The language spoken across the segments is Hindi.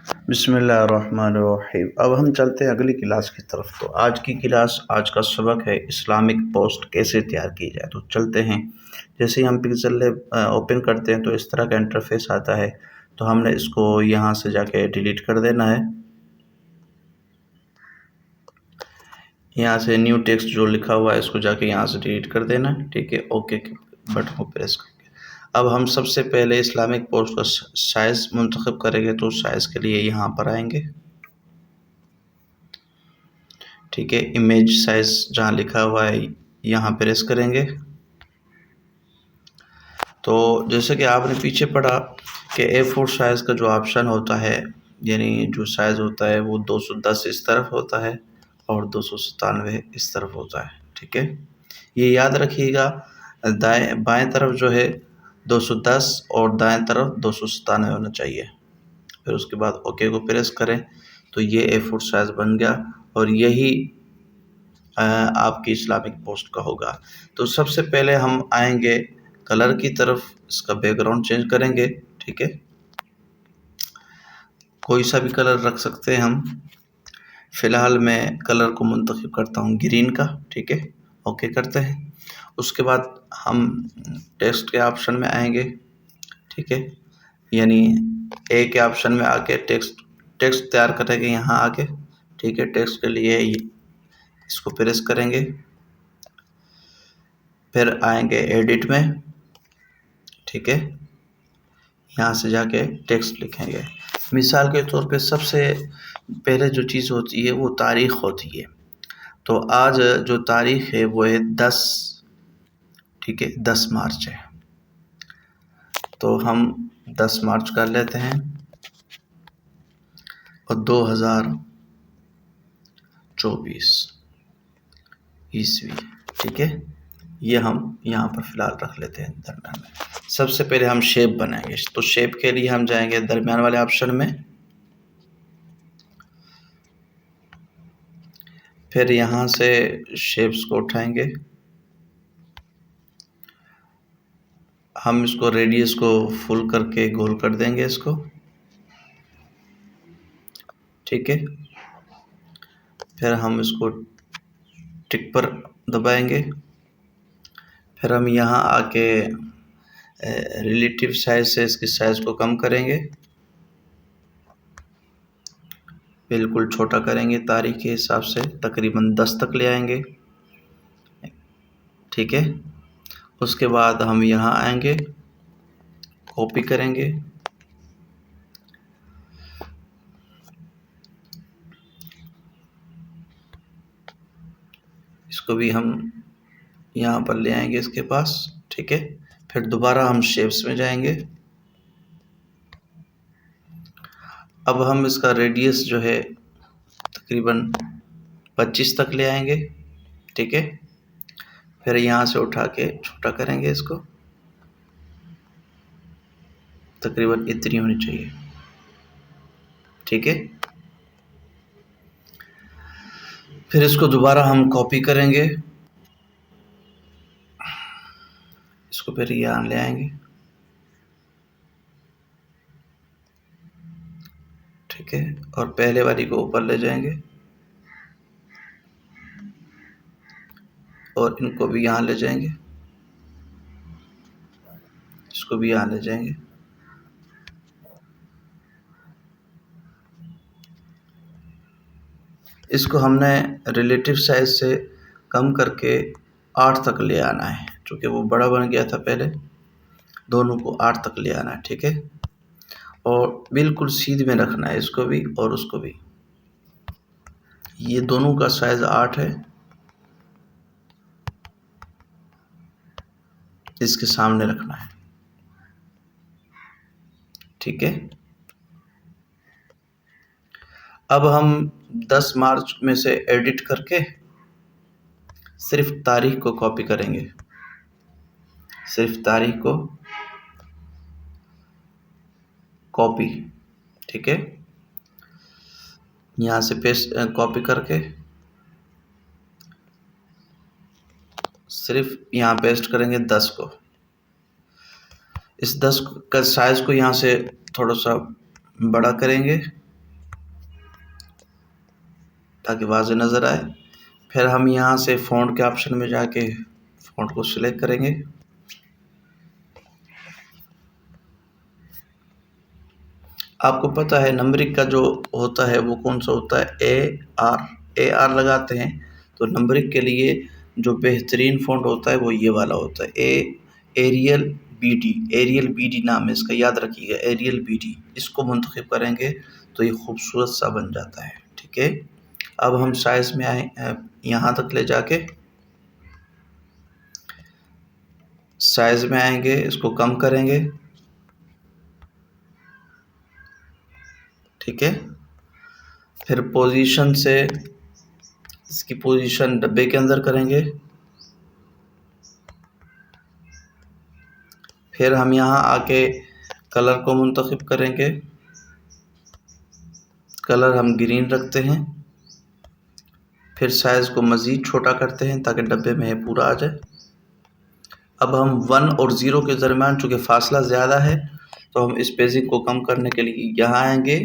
बिस्मिल्लाहिर्रहमानिर्रहीम। अब हम चलते हैं अगली क्लास की तरफ। तो आज की क्लास, आज का सबक है इस्लामिक पोस्ट कैसे तैयार की जाए। तो चलते हैं। जैसे ही हम पिक्सल लैब ओपन करते हैं तो इस तरह का इंटरफेस आता है। तो हमने इसको यहाँ से जाके डिलीट कर देना है। यहाँ से न्यू टेक्स्ट जो लिखा हुआ है इसको जाके यहाँ से डिलीट कर देना है। ठीक है, ओके के बटन को प्रेस करके अब हम सबसे पहले इस्लामिक पोस्ट का साइज़ मुंतखब करेंगे। तो साइज़ के लिए यहाँ पर आएंगे। ठीक है, इमेज साइज जहाँ लिखा हुआ है यहाँ प्रेस करेंगे। तो जैसे कि आपने पीछे पढ़ा कि A4 साइज़ का जो ऑप्शन होता है, यानी जो साइज़ होता है वो 210 इस तरफ होता है और 297 इस तरफ होता है। ठीक है, ये याद रखिएगा। दाएं बाएं तरफ जो है 210 और दाएं तरफ 297 होना चाहिए। फिर उसके बाद ओके को प्रेस करें तो ये A4 साइज़ बन गया और यही आपकी इस्लामिक पोस्ट का होगा। तो सबसे पहले हम आएंगे कलर की तरफ, इसका बैकग्राउंड चेंज करेंगे। ठीक है, कोई सा भी कलर रख सकते हैं हम। फ़िलहाल मैं कलर को मुंतखब करता हूँ ग्रीन का। ठीक है, ओके करते हैं। उसके बाद हम टेक्स्ट के ऑप्शन में आएंगे। ठीक है, यानी ए के ऑप्शन में आके टेक्स्ट तैयार करेंगे यहाँ आके। ठीक है, टेक्स्ट के लिए इसको प्रेस करेंगे। फिर आएंगे एडिट में। ठीक है, यहाँ से जाके टेक्स्ट लिखेंगे। मिसाल के तौर पे सबसे पहले जो चीज़ होती है वो तारीख़ होती है। तो आज जो तारीख़ है वो है 10। ठीक है, 10 मार्च है। तो हम 10 मार्च कर लेते हैं और 2024 ईस्वी। ठीक है, ये हम यहाँ पर फ़िलहाल रख लेते हैं दरम्यान में। सबसे पहले हम शेप बनाएंगे। तो शेप के लिए हम जाएंगे दरम्यान वाले ऑप्शन में। फिर यहाँ से शेप्स को उठाएंगे। हम इसको रेडियस को फुल करके गोल कर देंगे इसको। ठीक है, फिर हम इसको टिक पर दबाएंगे। फिर हम यहाँ आके रिलेटिव साइज से इसकी साइज़ को कम करेंगे, बिल्कुल छोटा करेंगे तारीख के हिसाब से, तकरीबन 10 तक ले आएंगे। ठीक है, उसके बाद हम यहाँ आएंगे, कॉपी करेंगे। इसको भी हम यहाँ पर ले आएंगे इसके पास। ठीक है, फिर दोबारा हम शेप्स में जाएंगे। अब हम इसका रेडियस जो है तकरीबन 25 तक ले आएंगे। ठीक है, फिर यहाँ से उठा के छोटा करेंगे इसको, तकरीबन इतनी होनी चाहिए। ठीक है, फिर इसको दोबारा हम कॉपी करेंगे। इसको फिर यहाँ ले आएंगे। ठीक है, और पहले वाली को ऊपर ले जाएंगे और इनको भी यहाँ ले जाएंगे, इसको भी यहाँ ले जाएंगे। इसको हमने रिलेटिव साइज से कम करके 8 तक ले आना है, क्योंकि वो बड़ा बन गया था पहले। दोनों को 8 तक ले आना है। ठीक है, और बिल्कुल सीध में रखना है इसको भी और उसको भी। ये दोनों का साइज 8 है। इसके सामने रखना है। ठीक है, अब हम 10 मार्च में से एडिट करके सिर्फ तारीख को कॉपी करेंगे। सिर्फ तारीख को कॉपी। ठीक है, यहाँ से पेस्ट कॉपी करके सिर्फ यहाँ पेस्ट करेंगे 10 को। इस 10 का साइज़ को यहाँ से थोड़ा सा बड़ा करेंगे ताकि वाज़ेह नज़र आए। फिर हम यहाँ से फ़ॉन्ट के ऑप्शन में जाके फ़ॉन्ट को सिलेक्ट करेंगे। आपको पता है नंबरिंग का जो होता है वो कौन सा होता है, ए आर लगाते हैं। तो नंबरिंग के लिए जो बेहतरीन फ़ॉन्ट होता है वो ये वाला होता है, एरियल बी डी नाम है इसका, याद रखिएगा, एरियल बी डी। इसको मुंतखब करेंगे तो ये खूबसूरत सा बन जाता है। ठीक है, अब हम साइज़ में आए, यहाँ तक ले जाके साइज़ में आएंगे, इसको कम करेंगे। ठीक है, फिर पोजीशन से इसकी पोजीशन डब्बे के अंदर करेंगे। फिर हम यहाँ आके कलर को मुंतखब करेंगे। कलर हम ग्रीन रखते हैं। फिर साइज़ को मज़ीद छोटा करते हैं ताकि डब्बे में ये पूरा आ जाए। अब हम 1 और 0 के दरमियान चूँकि फ़ासला ज़्यादा है तो हम स्पेसिंग को कम करने के लिए यहाँ आएंगे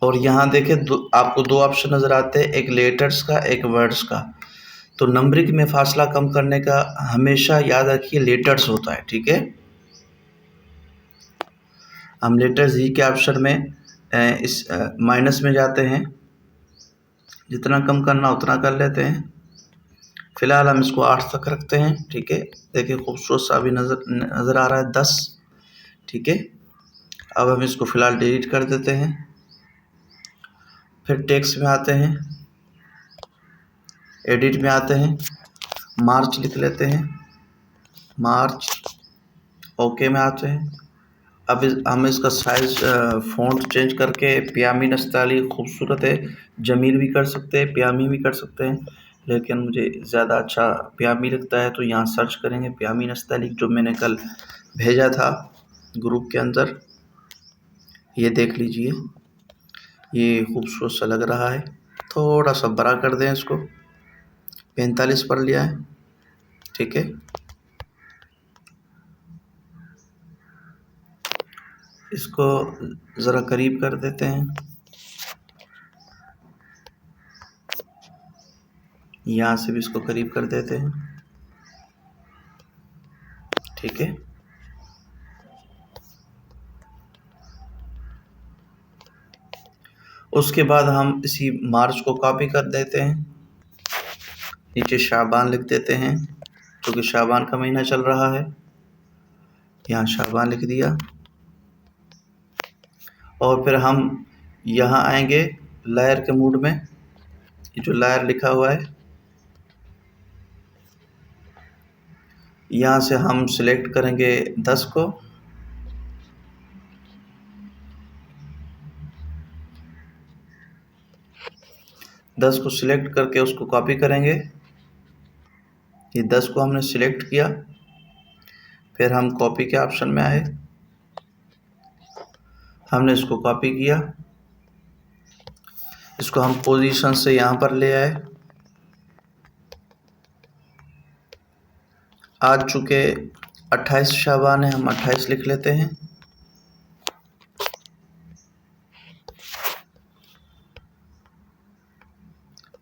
और यहाँ देखें आपको दो ऑप्शन नज़र आते हैं, एक लेटर्स का, एक वर्ड्स का। तो नंबरिंग में फ़ासला कम करने का हमेशा याद रखिए लेटर्स होता है। ठीक है, हम लेटर्स ही के ऑप्शन में इस माइनस में जाते हैं, जितना कम करना उतना कर लेते हैं। फ़िलहाल हम इसको 8 तक रखते हैं। ठीक है, देखिए खूबसूरत सा भी नज़र आ रहा है 10। ठीक है, अब हम इसको फ़िलहाल डिलीट कर देते हैं। फिर टेक्स्ट में आते हैं, एडिट में आते हैं, मार्च लिख लेते हैं, मार्च। ओके में आते हैं। अब हम इसका साइज़ फ़ॉन्ट चेंज करके पियामी नस्ताली खूबसूरत है, जमील भी कर सकते हैं, पियामी भी कर सकते हैं, लेकिन मुझे ज़्यादा अच्छा पियामी लगता है। तो यहाँ सर्च करेंगे पियामी नस्ताली, जो मैंने कल भेजा था ग्रुप के अंदर, ये देख लीजिए, ये खूबसूरत सा लग रहा है। थोड़ा सा बड़ा कर दें इसको, 45 पर लिया है। ठीक है, इसको ज़रा करीब कर देते हैं, यहाँ से भी इसको करीब कर देते हैं। ठीक है, उसके बाद हम इसी मार्च को कॉपी कर देते हैं, नीचे शाबान लिख देते हैं, क्योंकि शाबान का महीना चल रहा है। यहाँ शाबान लिख दिया और फिर हम यहाँ आएंगे लायर के मूड में, ये जो लायर लिखा हुआ है यहाँ से हम सिलेक्ट करेंगे 10 को, सिलेक्ट करके उसको कॉपी करेंगे। ये 10 को हमने सिलेक्ट किया, फिर हम कॉपी के ऑप्शन में आए, हमने इसको कॉपी किया, इसको हम पोजीशन से यहाँ पर ले आए। आज चूँकि 28 शाबान है, हम 28 लिख लेते हैं।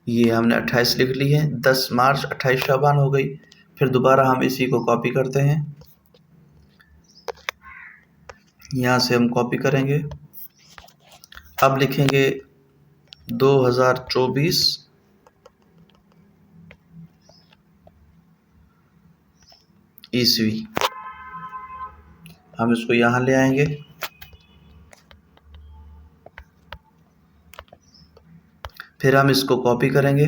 ये हमने 28 लिख ली है, 10 मार्च 28 शाबान हो गई। फिर दोबारा हम इसी को कॉपी करते हैं, यहाँ से हम कॉपी करेंगे। अब लिखेंगे 2024 ईस्वी, हम इसको यहाँ ले आएंगे। फिर हम इसको कॉपी करेंगे,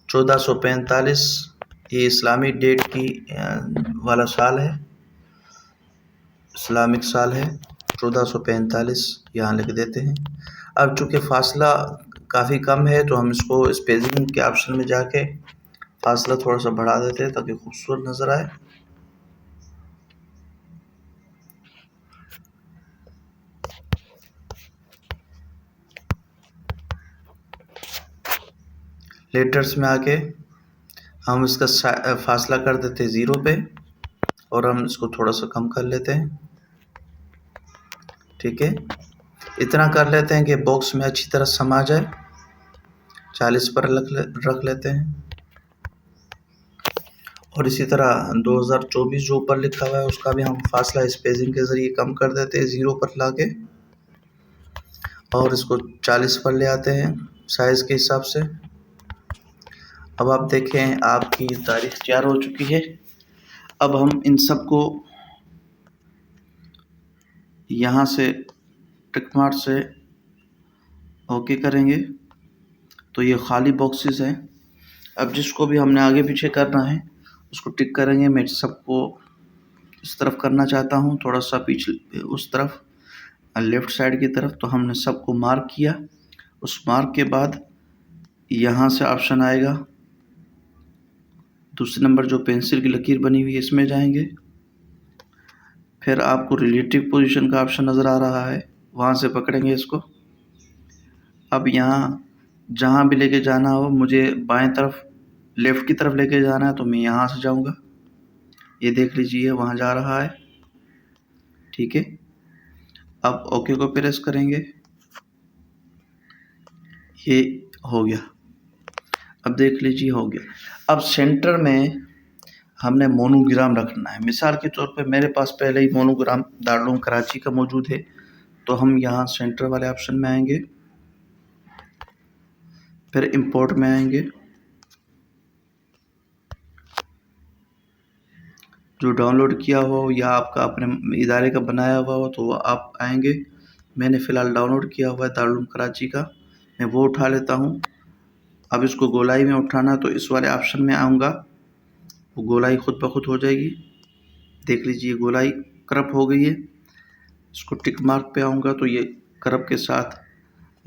1445 ये इस्लामी डेट की वाला साल है, इस्लामिक साल है, 1445 यहाँ लिख देते हैं। अब चूँकि फ़ासला काफ़ी कम है तो हम इसको स्पेसिंग के ऑप्शन में जाके फ़ासला थोड़ा सा बढ़ा देते हैं ताकि खूबसूरत नज़र आए। लेटर्स में आके हम इसका फ़ासला कर देते हैं 0 पे और हम इसको थोड़ा सा कम कर लेते हैं। ठीक है, इतना कर लेते हैं कि बॉक्स में अच्छी तरह समा जाए। 40 पर रख लेते हैं। और इसी तरह 2024 जो ऊपर लिखा हुआ है उसका भी हम फासला स्पेसिंग के ज़रिए कम कर देते हैं 0 पर लाके, और इसको 40 पर ले आते हैं साइज़ के हिसाब से। अब आप देखें आपकी तारीख तैयार हो चुकी है। अब हम इन सब को यहाँ से टिक मार्क से ओके करेंगे तो ये खाली बॉक्सेस हैं। अब जिसको भी हमने आगे पीछे करना है उसको टिक करेंगे। मैं सबको इस तरफ करना चाहता हूँ, थोड़ा सा पीछे उस तरफ लेफ़्ट साइड की तरफ, तो हमने सबको मार्क किया। उस मार्क के बाद यहाँ से ऑप्शन आएगा, दूसरे नंबर जो पेंसिल की लकीर बनी हुई है इसमें जाएंगे। फिर आपको रिलेटिव पोजीशन का ऑप्शन नज़र आ रहा है, वहाँ से पकड़ेंगे इसको। अब यहाँ जहाँ भी लेके जाना हो, मुझे बाएं तरफ लेफ़्ट की तरफ लेके जाना है तो मैं यहाँ से जाऊँगा। ये देख लीजिए वहाँ जा रहा है, ठीक है। अब ओके को प्रेस करेंगे, ये हो गया। अब देख लीजिए हो गया। अब सेंटर में हमने मोनोग्राम रखना है। मिसाल के तौर पे मेरे पास पहले ही मोनोग्राम दारुल कराची का मौजूद है, तो हम यहाँ सेंटर वाले ऑप्शन में आएंगे, फिर इंपोर्ट में आएंगे। जो डाउनलोड किया हो या आपका अपने इदारे का बनाया हुआ हो तो वो आप आएंगे। मैंने फ़िलहाल डाउनलोड किया हुआ है दारुल कराची का, मैं वो उठा लेता हूँ। अब इसको गोलाई में उठाना तो इस वाले ऑप्शन में आऊँगा, वो गोलाई खुद ब खुद हो जाएगी। देख लीजिए गोलाई क्रप हो गई है। इसको टिक मार्क पे आऊँगा तो ये क्रप के साथ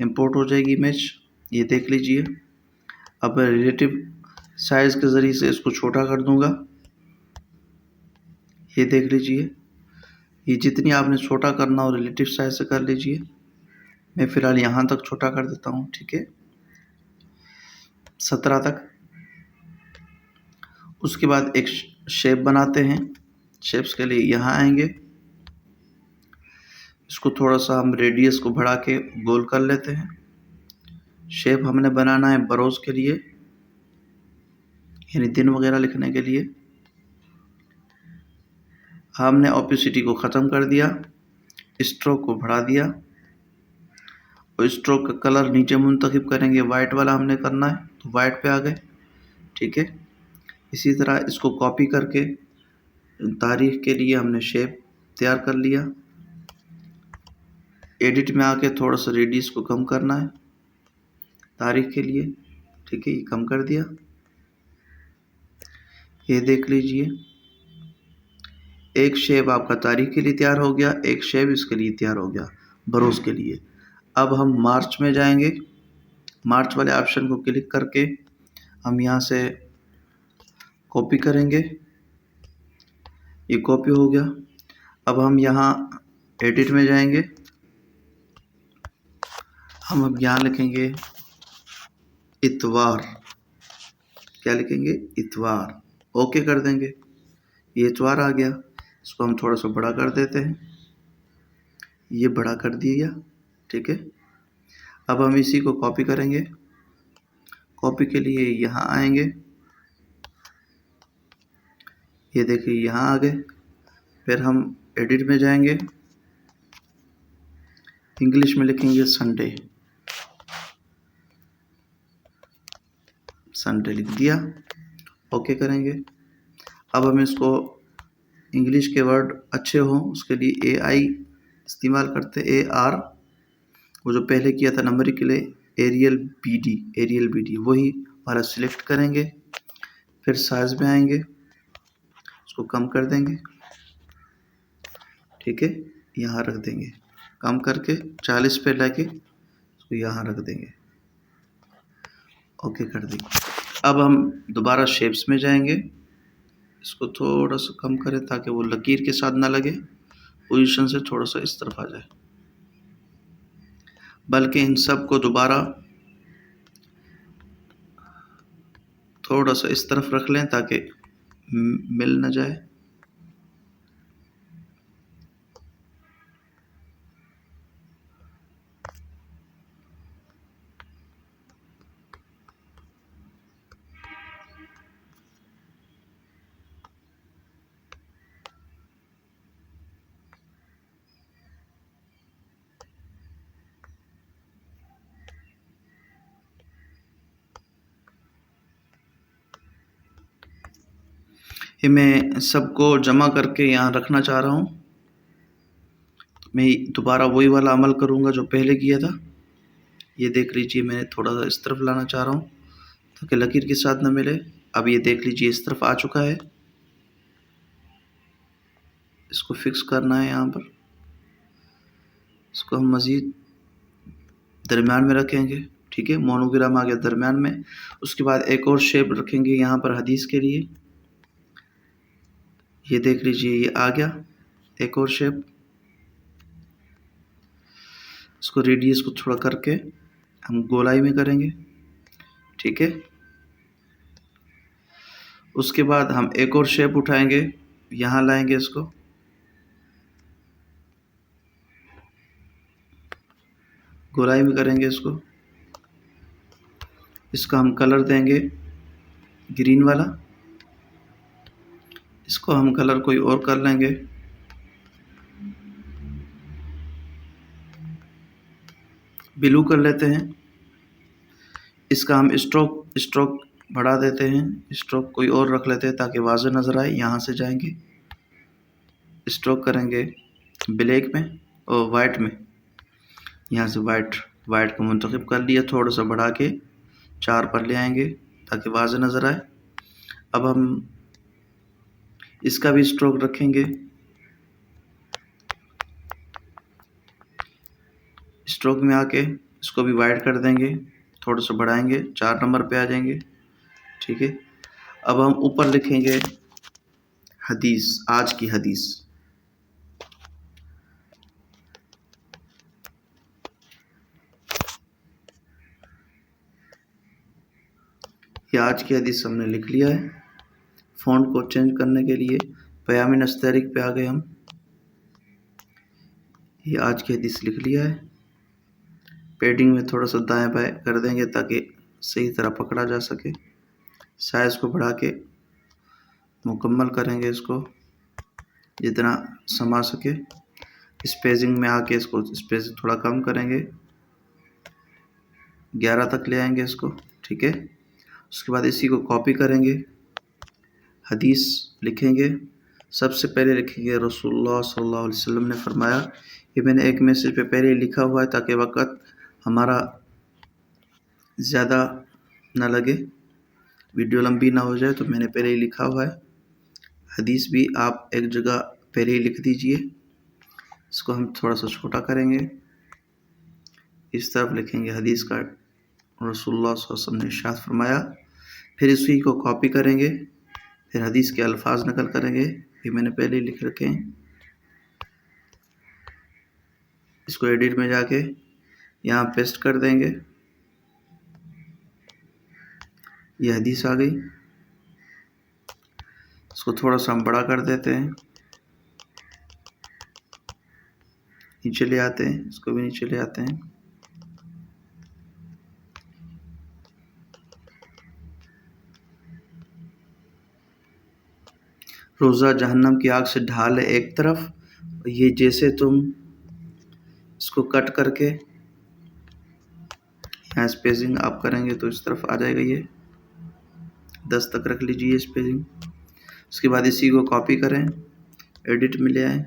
इंपोर्ट हो जाएगी इमेज, ये देख लीजिए। अब मैं रिलेटिव साइज़ के ज़रिए से इसको छोटा कर दूँगा, ये देख लीजिए। ये जितनी आपने छोटा करना हो रिलेटिव साइज़ से कर लीजिए। मैं फ़िलहाल यहाँ तक छोटा कर देता हूँ, ठीक है, 17 तक। उसके बाद एक शेप बनाते हैं। शेप्स के लिए यहाँ आएंगे, इसको थोड़ा सा हम रेडियस को बढ़ा के गोल कर लेते हैं। शेप हमने बनाना है बरोज़ के लिए, यानी दिन वगैरह लिखने के लिए। हमने ओपेसिटी को ख़त्म कर दिया, स्ट्रोक को बढ़ा दिया, और स्ट्रोक का कलर नीचे मुंतखब करेंगे, वाइट वाला हमने करना है तो वाइट पे आ गए, ठीक है। इसी तरह इसको कॉपी करके तारीख के लिए हमने शेप तैयार कर लिया। एडिट में आके थोड़ा सा रेडियस को कम करना है तारीख के लिए, ठीक है, ये कम कर दिया। ये देख लीजिए एक शेप आपका तारीख के लिए तैयार हो गया, एक शेप इसके लिए तैयार हो गया बरोज़ के लिए। अब हम मार्च में जाएंगे, मार्च वाले ऑप्शन को क्लिक करके हम यहाँ से कॉपी करेंगे, ये कॉपी हो गया। अब हम यहाँ एडिट में जाएंगे, हम अब यहाँ लिखेंगे इतवार, क्या लिखेंगे, इतवार, ओके कर देंगे। ये इतवार आ गया। इसको हम थोड़ा सा बड़ा कर देते हैं, ये बड़ा कर दिया, ठीक है। अब हम इसी को कॉपी करेंगे, कॉपी के लिए यहाँ आएंगे, ये देखिए यहाँ आ गए। फिर हम एडिट में जाएंगे, इंग्लिश में लिखेंगे संडे, संडे लिख दिया, ओके करेंगे। अब हम इसको इंग्लिश के वर्ड अच्छे हों उसके लिए AI इस्तेमाल करते, AR, वो जो पहले किया था नंबरिंग के लिए एरियल BD वही वाला सिलेक्ट करेंगे। फिर साइज में आएंगे, उसको कम कर देंगे, ठीक है, यहाँ रख देंगे, कम करके 40 पे लाके उसको यहाँ रख देंगे, ओके कर देंगे। अब हम दोबारा शेप्स में जाएंगे, इसको थोड़ा सा कम करें ताकि वो लकीर के साथ ना लगे, पोजीशन से थोड़ा सा इस तरफ आ जाए। बल्कि इन सब को दोबारा थोड़ा सा इस तरफ रख लें ताकि मिल ना जाए। ये मैं सबको जमा करके यहाँ रखना चाह रहा हूँ। मैं दोबारा वही वाला अमल करूँगा जो पहले किया था। ये देख लीजिए, मैं थोड़ा सा इस तरफ लाना चाह रहा हूँ ताकि लकीर के साथ ना मिले। अब ये देख लीजिए इस तरफ आ चुका है। इसको फिक्स करना है यहाँ पर। इसको हम मज़ीद दरम्यान में रखेंगे, ठीक है। मोनोग्राम आ गया दरम्यान में। उसके बाद एक और शेप रखेंगे यहाँ पर हदीस के लिए। ये देख लीजिए, ये आ गया एक और शेप। इसको रेडियस को थोड़ा करके हम गोलाई में करेंगे, ठीक है। उसके बाद हम एक और शेप उठाएंगे, यहाँ लाएंगे, इसको गोलाई में करेंगे। इसका हम कलर देंगे ग्रीन वाला। इसको हम कलर कोई और कर लेंगे। ब्लू कर लेते हैं। इसका हम स्ट्रोक बढ़ा देते हैं। स्ट्रोक कोई और रख लेते हैं ताकि वाज़ेह नज़र आए। यहाँ से जाएंगे, स्ट्रोक करेंगे ब्लैक में और वाइट में। यहाँ से वाइट को मुंतखब कर लिया, थोड़ा सा बढ़ा के 4 पर ले आएंगे ताकि वाज़ेह नज़र आए। अब हम इसका भी स्ट्रोक रखेंगे। स्ट्रोक में आके इसको भी वाइट कर देंगे, थोड़ा सा बढ़ाएंगे, 4 नंबर पे आ जाएंगे, ठीक है। अब हम ऊपर लिखेंगे हदीस, आज की हदीस। ये आज की हदीस हमने लिख लिया है। फ़ॉन्ट को चेंज करने के लिए पयामी नस्तैरिक पे आ गए हम। ये आज की हदीस लिख लिया है। पेडिंग में थोड़ा सा दाएं बाएं कर देंगे ताकि सही तरह पकड़ा जा सके। साइज़ को बढ़ा के मुकम्मल करेंगे, इसको जितना समा सके। स्पेसिंग में आके इसको स्पेसिंग थोड़ा कम करेंगे, 11 तक ले आएंगे इसको, ठीक है। उसके बाद इसी को कॉपी करेंगे, हदीस लिखेंगे। सबसे पहले लिखेंगे रसूलुल्लाह सल्लल्लाहु अलैहि वसल्लम ने फरमाया। ये मैंने एक मैसेज पे पहले लिखा हुआ है ताकि वक़्त हमारा ज़्यादा ना लगे, वीडियो लंबी ना हो जाए, तो मैंने पहले ही लिखा हुआ है। हदीस भी आप एक जगह पहले ही लिख दीजिए। इसको हम थोड़ा सा छोटा करेंगे, इस तरफ लिखेंगे हदीस का रसूलुल्लाह सल्लल्लाहु अलैहि वसल्लम ने इरशाद फरमाया। फिर इसी को कॉपी करेंगे, फिर हदीस के अल्फाज नकल करेंगे। ये मैंने पहले ही लिख रखे हैं। इसको एडिट में जाके यहाँ पेस्ट कर देंगे। ये हदीस आ गई। इसको थोड़ा सा हम बड़ा कर देते हैं, नीचे ले आते हैं, इसको भी नीचे ले आते हैं। रोज़ा जहन्नम की आग से ढाल है एक तरफ। ये जैसे तुम इसको कट करके यहाँ स्पेसिंग आप करेंगे तो इस तरफ आ जाएगा। ये 10 तक रख लीजिए स्पेसिंग। उसके बाद इसी को कॉपी करें, एडिट में ले आए,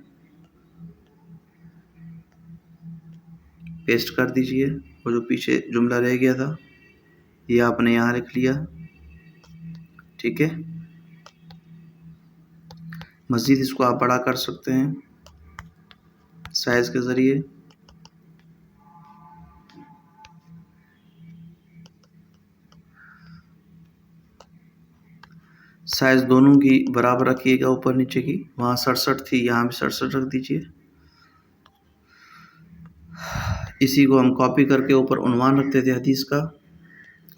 पेस्ट कर दीजिए। वो जो पीछे जुमला रह गया था ये आपने यहाँ लिख लिया, ठीक है। मज़ीद इसको आप बड़ा कर सकते हैं साइज़ के ज़रिए। साइज़ दोनों की बराबर रखिएगा, ऊपर नीचे की। वहाँ 67 थी, यहाँ भी 67 रख दीजिए। इसी को हम कॉपी करके ऊपर उन्वान रखते थे हदीस का,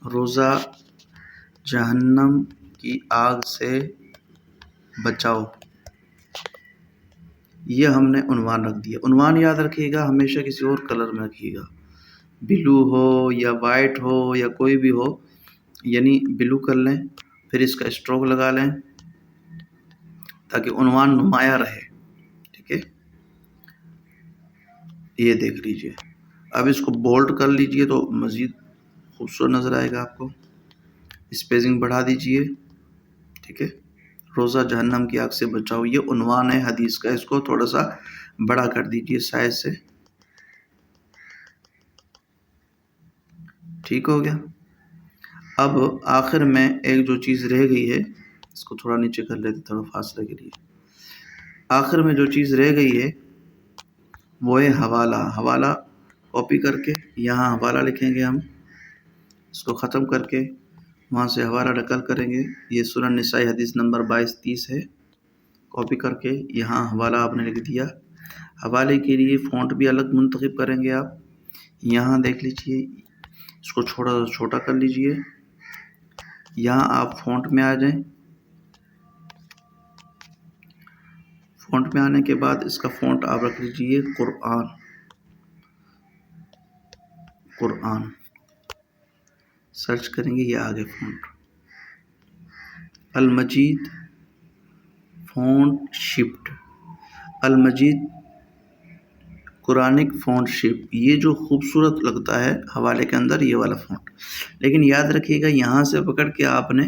रोज़ा जहन्नम की आग से बचाओ। ये हमने उन्वान रख दिया। उन्वान याद रखिएगा, हमेशा किसी और कलर में रखिएगा, ब्लू हो या वाइट हो या कोई भी हो, यानी ब्लू कर लें। फिर इसका स्ट्रोक लगा लें ताकि उन्वान नुमाया रहे, ठीक है। ये देख लीजिए। अब इसको बोल्ड कर लीजिए तो मज़ीद खूबसूरत नज़र आएगा आपको। स्पेसिंग बढ़ा दीजिए, ठीक है। रोज़ा जहन्नम की आग से बचाओ, ये उन्वान है हदीस का। इसको थोड़ा सा बड़ा कर दीजिए साइज से, ठीक हो गया। अब आखिर में एक जो चीज़ रह गई है, इसको थोड़ा नीचे कर लेते थोड़ा फासले के लिए। आखिर में जो चीज़ रह गई है वो है हवाला। हवाला कॉपी करके यहाँ हवाला लिखेंगे हम, इसको ख़त्म करके वहाँ से हवाला नकल करेंगे। ये सुनन निसाई हदीस नंबर 2230 है। कॉपी करके यहाँ हवाला आपने लिख दिया। हवाले के लिए फ़ॉन्ट भी अलग मुंतखब करेंगे आप। यहाँ देख लीजिए, इसको छोटा कर लीजिए। यहाँ आप फ़ॉन्ट में आ जाएं। फ़ॉन्ट में आने के बाद इसका फ़ॉन्ट आप रख लीजिए कुरान। सर्च करेंगे, ये आगे फ़ॉन्ट अल मजीद फ़ॉन्ट शिफ्ट, अल मजीद कुरानिक फ़ॉन्ट शिप। ये जो खूबसूरत लगता है हवाले के अंदर, ये वाला फ़ॉन्ट। लेकिन याद रखिएगा, यहाँ से पकड़ के आपने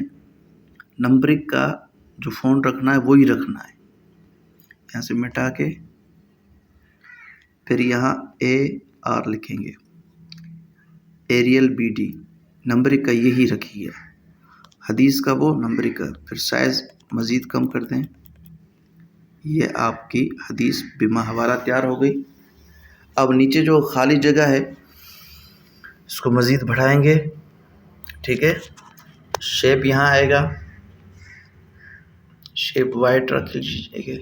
नंबरिक का जो फ़ॉन्ट रखना है वही रखना है। यहाँ से मिटा के फिर यहाँ AR लिखेंगे, एरियल BD। नंबरिक का यही रखिए, हदीस का वो, नंबरिक का। फिर साइज़ मज़ीद कम कर दें। ये आपकी हदीस बिमा हवाला तैयार हो गई। अब नीचे जो खाली जगह है इसको मज़ीद बढ़ाएंगे, ठीक है। शेप यहाँ आएगा, शेप वाइट रख लीजिएगा।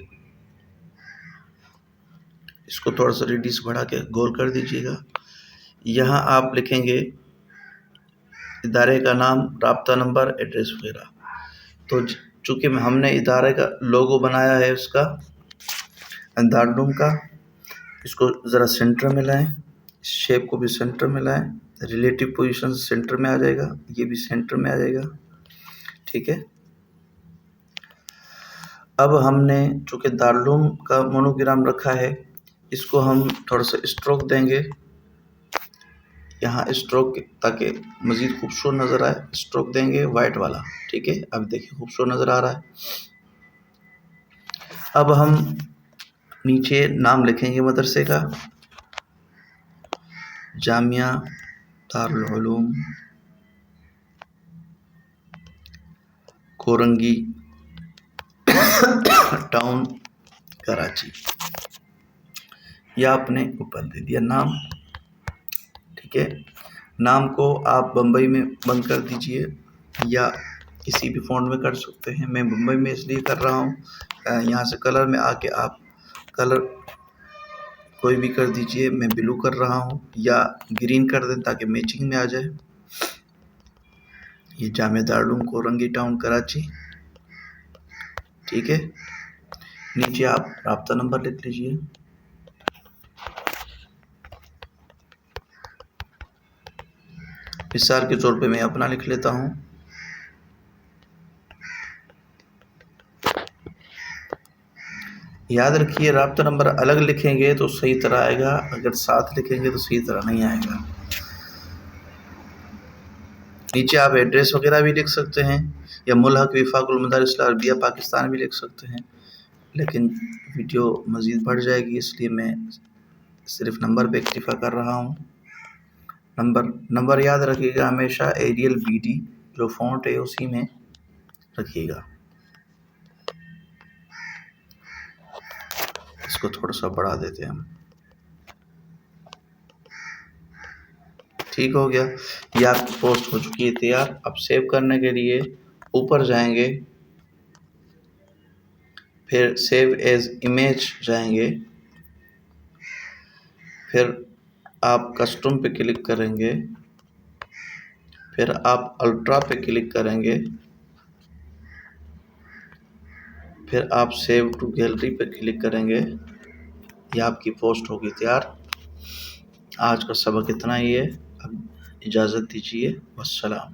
इसको थोड़ा सा रेडियस बढ़ा के गोल कर दीजिएगा। यहाँ आप लिखेंगे इदारे का नाम, राब्ता नंबर, एड्रेस वगैरह। तो चूँकि हमने इदारे का लोगो बनाया है उसका, दारुल का, इसको ज़रा सेंटर में लाएं, शेप को भी सेंटर में लाएं। रिलेटिव पोजीशन सेंटर में आ जाएगा, ये भी सेंटर में आ जाएगा, ठीक है। अब हमने चूँकि दारुल का मोनोग्राम रखा है, इसको हम थोड़ा सा स्ट्रोक देंगे यहाँ, स्ट्रोक ताकि मज़ीद खूबसूरत नज़र आए। स्ट्रोक देंगे वाइट वाला, ठीक है। अब देखिए खूबसूरत नज़र आ रहा है। अब हम नीचे नाम लिखेंगे मदरसे का, जामिया दारुल उलूम कोरंगी टाउन कराची। यह आपने ऊपर दे दिया नाम, ठीक है। नाम को आप बम्बई में बंद कर दीजिए या किसी भी फ़ॉन्ट में कर सकते हैं। मैं बम्बई में इसलिए कर रहा हूँ, यहाँ से कलर में आके आप कलर कोई भी कर दीजिए। मैं ब्लू कर रहा हूँ या ग्रीन कर दें ताकि मैचिंग में आ जाए। ये जामिया दारुल उलूम कोरंगी टाउन कराची, ठीक है। नीचे आप राब्ता नंबर लिख लीजिए। मिसाल के तौर पे मैं अपना लिख लेता हूँ। याद रखिए, राब्ता नंबर अलग लिखेंगे तो सही तरह आएगा, अगर साथ लिखेंगे तो सही तरह नहीं आएगा। नीचे आप एड्रेस वगैरह भी लिख सकते हैं या मुल्हक विफाकुल मदारिस अरबिया पाकिस्तान भी लिख सकते हैं, लेकिन वीडियो मज़ीद बढ़ जाएगी इसलिए मैं सिर्फ नंबर पे इक्तिफा कर रहा हूँ। नंबर याद रखिएगा हमेशा एरियल BD जो फ़ॉन्ट है उसी में रखिएगा। इसको थोड़ा सा बढ़ा देते हैं हम, ठीक हो गया। ये आपकी पोस्ट हो चुकी है तैयार। अब सेव करने के लिए ऊपर जाएंगे, फिर सेव एज इमेज जाएंगे, फिर आप कस्टम पे क्लिक करेंगे, फिर आप अल्ट्रा पे क्लिक करेंगे, फिर आप सेव टू गैलरी पे क्लिक करेंगे। ये आपकी पोस्ट होगी तैयार। आज का सबक इतना ही है, अब इजाज़त दीजिए, वस्सलाम।